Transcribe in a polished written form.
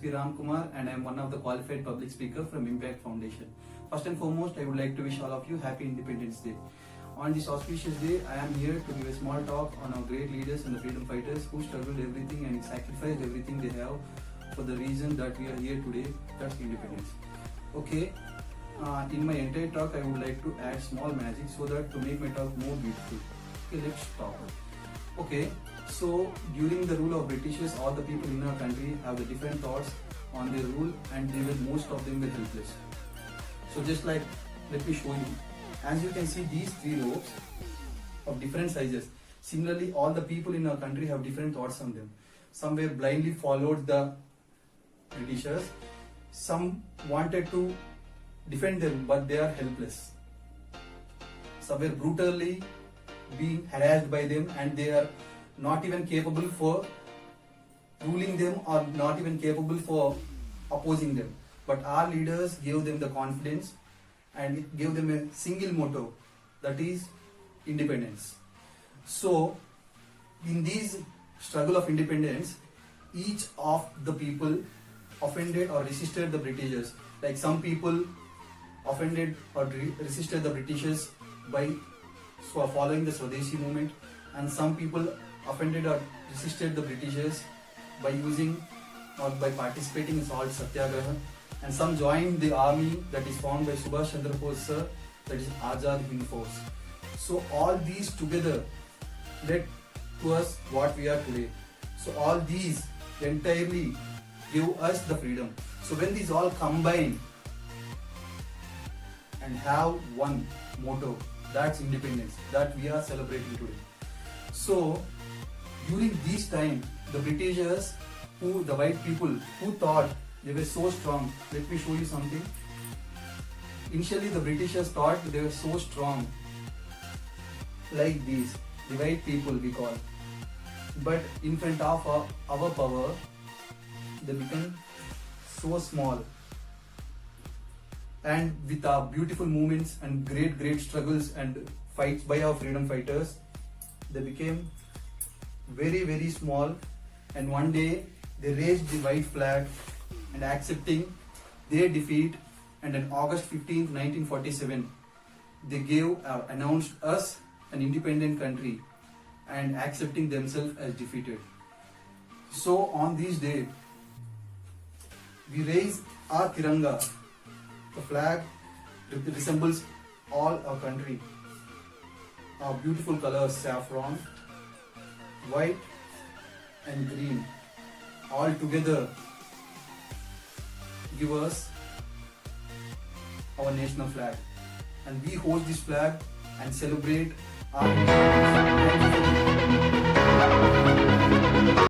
P. Ram Kumar and I am one of the qualified public speaker from Impact Foundation. First and foremost, I would like to wish all of you Happy Independence Day. On this auspicious day, I am here to give a small talk on our great leaders and the freedom fighters who struggled everything and sacrificed everything they have for the reason that we are here today, that's independence. Okay, in my entire talk, I would like to add small magic so that to make my talk more beautiful. Okay, let's talk. Okay, so during the rule of Britishers, all the people in our country have the different thoughts on their rule and most of them were helpless. So just like, let me show you. As you can see, these three ropes of different sizes. Similarly, all the people in our country have different thoughts on them. Some were blindly followed the Britishers. Some wanted to defend them, but they are helpless. Some were brutally being harassed by them and they are not even capable for ruling them or not even capable for opposing them. But our leaders gave them the confidence and gave them a single motto, that is independence. So in this struggle of independence, each of the people offended or resisted the Britishers. Like some people offended or resisted the Britishers by following the Swadeshi movement, and some people offended or resisted the Britishers by using or by participating in salt satyagraha, and some joined the army that is formed by Subhash Chandra Bose sir, that is Azad Hind Force. So all these together led to us what we are today. So all these entirely give us the freedom. So when these all combine and have one motto, that's independence, that we are celebrating today. So during this time, the Britishers, the white people who thought they were so strong, let me show you something. Initially the Britishers thought they were so strong, like these, the white people we call. But in front of our power, they became so small. And with our beautiful movements and great struggles and fights by our freedom fighters, they became very small, and one day they raised the white flag and accepting their defeat, and on August 15th, 1947, they announced us an independent country and accepting themselves as defeated. So on this day, we raise our Tiranga. The flag resembles all our country. Our beautiful colors, saffron, white and green, all together give us our national flag. And we host this flag and celebrate our independence. Thank you.